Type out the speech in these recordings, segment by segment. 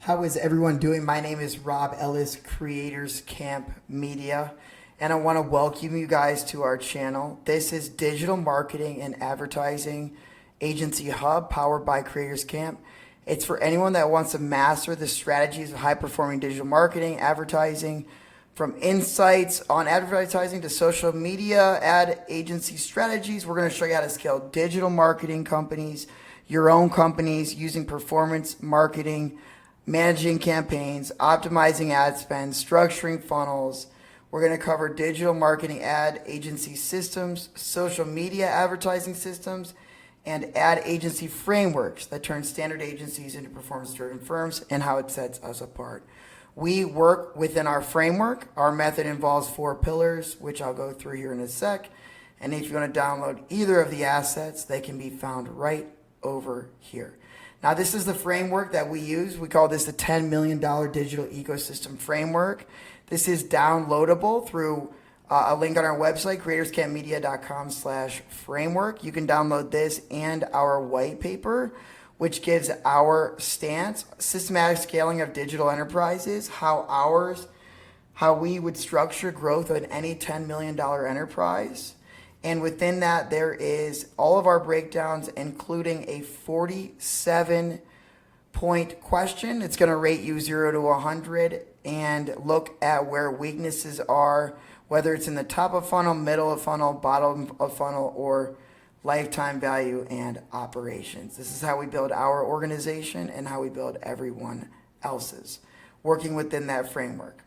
How is everyone doing? My name is Rob Ellis, Creators Camp Media, and I want to welcome you guys to our channel. This is Digital Marketing and Advertising Agency Hub powered by Creators Camp. It's for anyone that wants to master the strategies of high-performing digital marketing, advertising, from insights on advertising to social media ad agency strategies. We're going to show you how to scale digital marketing companies, your own companies, using performance marketing, managing campaigns, optimizing ad spend, structuring funnels. We're going to cover digital marketing ad agency systems, social media advertising systems, and ad agency frameworks that turn standard agencies into performance-driven firms and how it sets us apart. We work within our framework. Our method involves 4 pillars, which I'll go through here in a sec. And if you want to download either of the assets, they can be found right over here. Now, this is the framework that we use. We call this the $10 million digital ecosystem framework. This is downloadable through a link on our website, creatorscampmedia.com/framework. You can download this and our white paper, which gives our stance, systematic scaling of digital enterprises, how we would structure growth in any $10 million enterprise. And within that, there is all of our breakdowns, including a 47-point question. It's going to rate you 0 to 100 and look at where weaknesses are, whether it's in the top of funnel, middle of funnel, bottom of funnel, or lifetime value and operations. This is how we build our organization and how we build everyone else's, working within that framework.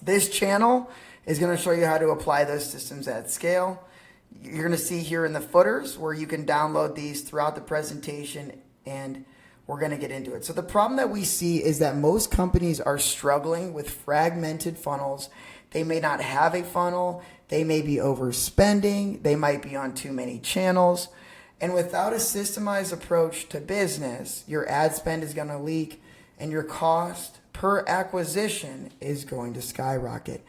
This channel is going to show you how to apply those systems at scale. You're going to see here in the footers where you can download these throughout the presentation, and we're going to get into it. So the problem that we see is that most companies are struggling with fragmented funnels. They may not have a funnel. They may be overspending. They might be on too many channels. And without a systemized approach to business, your ad spend is going to leak and your cost per acquisition is going to skyrocket.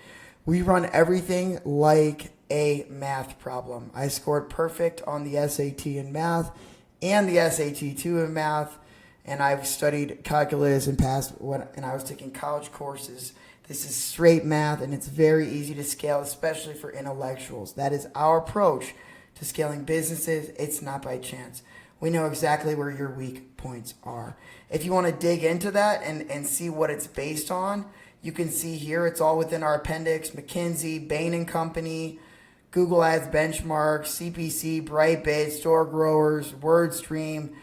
We run everything like a math problem. I scored perfect on the SAT in math and the SAT 2 in math, and I've studied calculus and and I was taking college courses. This is straight math, and it's very easy to scale, especially for intellectuals. That is our approach to scaling businesses. It's not by chance. We know exactly where your weak points are. If you want to dig into that and see what it's based on, you can see here it's all within our appendix. McKinsey, Bain & Company, Google Ads Benchmark, CPC, Brightbit, Store Growers, WordStream,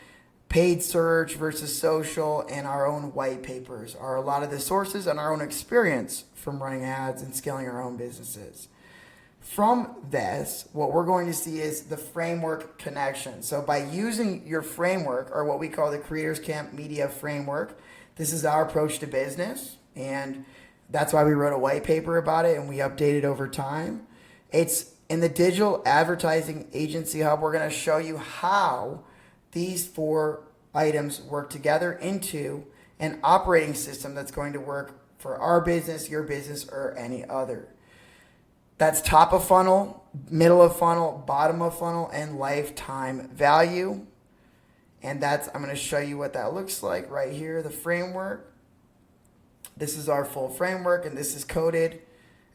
paid search versus social, and our own white papers are a lot of the sources and our own experience from running ads and scaling our own businesses. From this, what we're going to see is the framework connection. So by using your framework, or what we call the Creators Camp Media Framework, this is our approach to business, and that's why we wrote a white paper about it and we update it over time. It's in the Digital Advertising Agency Hub. We're going to show you how these 4 items work together into an operating system that's going to work for our business, your business, or any other. That's top of funnel, middle of funnel, bottom of funnel, and lifetime value. And I'm going to show you what that looks like right here, the framework. This is our full framework, and this is coded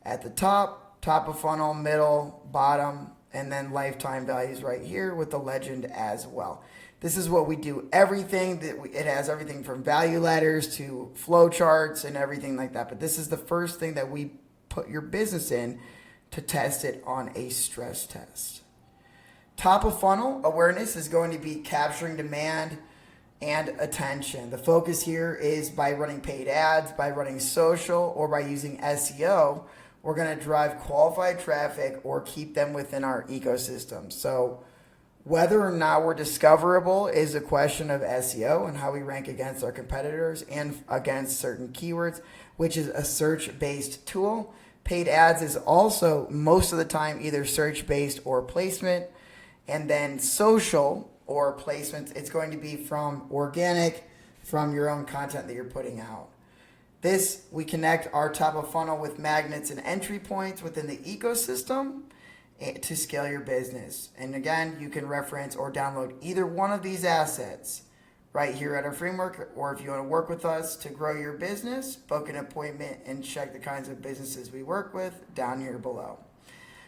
at the top of funnel, middle, bottom, and then lifetime values right here with the legend as well. This is what we do. It has everything from value ladders to flow charts and everything like that. But this is the first thing that we put your business in to test it on a stress test. Top of funnel awareness is going to be capturing demand and attention. The focus here is by running paid ads, by running social, or by using SEO. We're going to drive qualified traffic or keep them within our ecosystem. So whether or not we're discoverable is a question of SEO and how we rank against our competitors and against certain keywords, which is a search-based tool. Paid ads is also most of the time either search-based or placement. And then social or placements, it's going to be from organic, from your own content that you're putting out. This, we connect our top of funnel with magnets and entry points within the ecosystem to scale your business. And again, you can reference or download either one of these assets right here at our framework, or if you want to work with us to grow your business, book an appointment and check the kinds of businesses we work with down here below.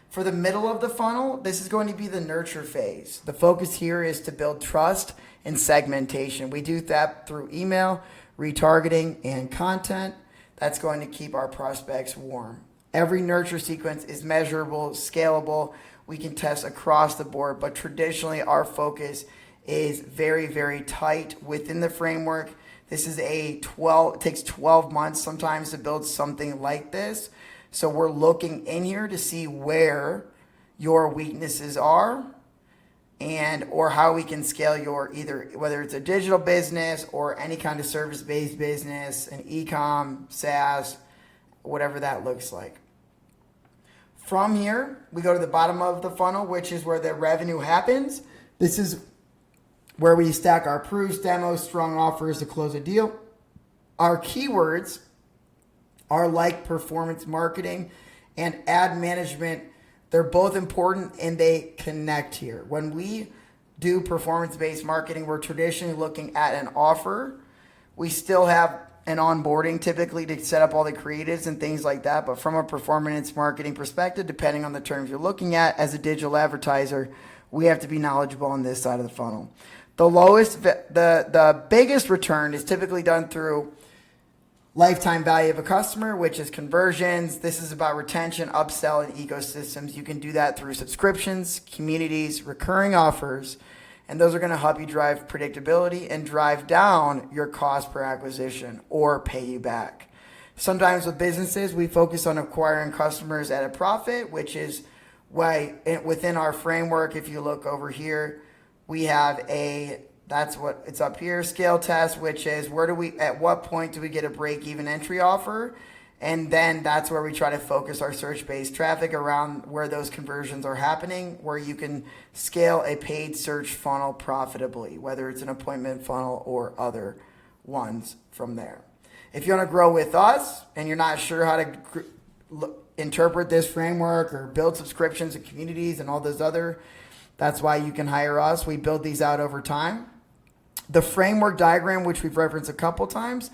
For the middle of the funnel, this is going to be the nurture phase. The focus here is to build trust and segmentation. We do that through email, retargeting, and content. That's going to keep our prospects warm. Every nurture sequence is measurable, scalable. We can test across the board, but traditionally our focus is very, very tight within the framework. This is it takes 12 months sometimes to build something like this. So we're looking in here to see where your weaknesses are and or how we can scale your either, whether it's a digital business or any kind of service-based business, an e-com, SaaS, whatever that looks like. From here, we go to the bottom of the funnel, which is where the revenue happens. This is where we stack our proofs, demos, strong offers to close a deal. Our keywords are like performance marketing and ad management. They're both important and they connect here. When we do performance-based marketing, we're traditionally looking at an offer. We still have an onboarding typically to set up all the creatives and things like that. But from a performance marketing perspective, depending on the terms you're looking at as a digital advertiser, we have to be knowledgeable on this side of the funnel. The biggest return is typically done through lifetime value of a customer, which is conversions. This is about retention, upsell, and ecosystems. You can do that through subscriptions, communities, recurring offers, and those are going to help you drive predictability and drive down your cost per acquisition or pay you back. Sometimes with businesses, we focus on acquiring customers at a profit, which is why within our framework, if you look over here, we have that's what it's up here, scale test, which is at what point do we get a break-even entry offer? And then that's where we try to focus our search-based traffic around where those conversions are happening, where you can scale a paid search funnel profitably, whether it's an appointment funnel or other ones from there. If you want to grow with us and you're not sure how to interpret this framework or build subscriptions and communities and all those that's why you can hire us. We build these out over time. The framework diagram, which we've referenced a couple times,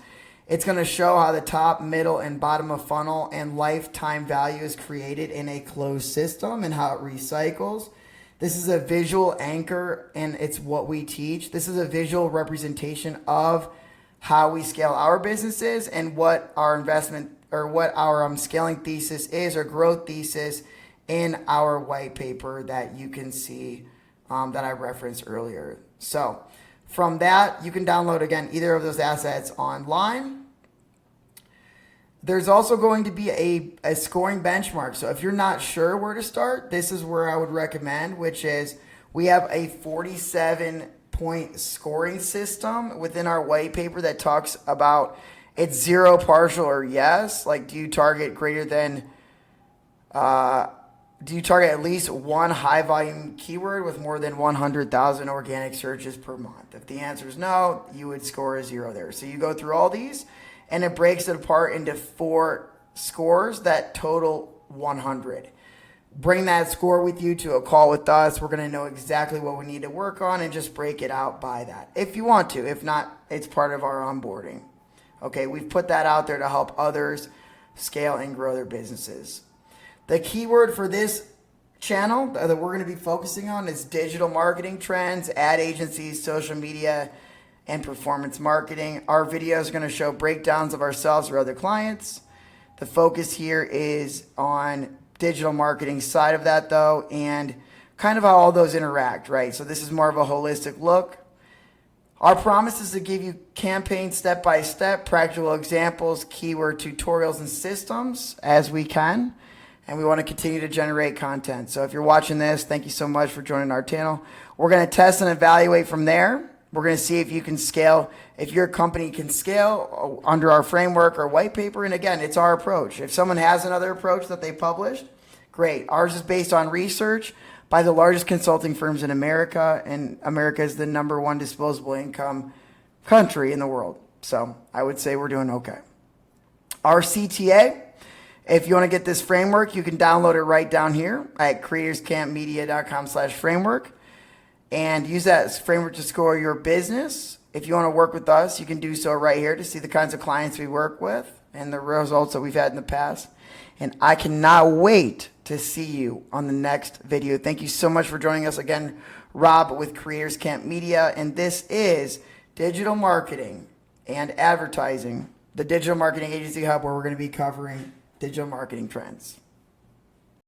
it's going to show how the top, middle, and bottom of funnel and lifetime value is created in a closed system and how it recycles. This is a visual anchor, and it's what we teach. This is a visual representation of how we scale our businesses and what our investment or what our scaling thesis is or growth thesis in our white paper that you can see that I referenced earlier. So from that, you can download, again, either of those assets online. There's also going to be a scoring benchmark. So if you're not sure where to start, this is where I would recommend, which is we have a 47-point scoring system within our white paper that talks about it's 0, partial, or yes. Like, do you target at least one high volume keyword with more than 100,000 organic searches per month? If the answer is no, you would score a 0 there. So you go through all these and it breaks it apart into 4 scores that total 100. Bring that score with you to a call with us. We're going to know exactly what we need to work on and just break it out by that if you want to. If not, it's part of our onboarding. Okay, we've put that out there to help others scale and grow their businesses. The keyword for this channel that we're going to be focusing on is digital marketing trends, ad agencies, social media, and performance marketing. Our video is going to show breakdowns of ourselves or other clients. The focus here is on digital marketing side of that, though, and kind of how all those interact, right? So this is more of a holistic look. Our promise is to give you campaign step-by-step, practical examples, keyword tutorials, and systems as we can. And we want to continue to generate content. So if you're watching this, thank you so much for joining our channel. We're going to test and evaluate from there. We're going to see if you can scale, if your company can scale under our framework or white paper. And again, it's our approach. If someone has another approach that they published, great. Ours is based on research by the largest consulting firms in America. And America is the #1 disposable income country in the world. So I would say we're doing okay. Our CTA. If you want to get this framework, you can download it right down here at creatorscampmedia.com/framework and use that as framework to score your business If you want to work with us, you can do so right here to see the kinds of clients we work with and the results that we've had in the past. And I cannot wait to see you on the next video. Thank you so much for joining us again, Rob with Creators Camp Media. And this is Digital Marketing and Advertising, the Digital Marketing Agency Hub, where we're going to be covering digital marketing trends.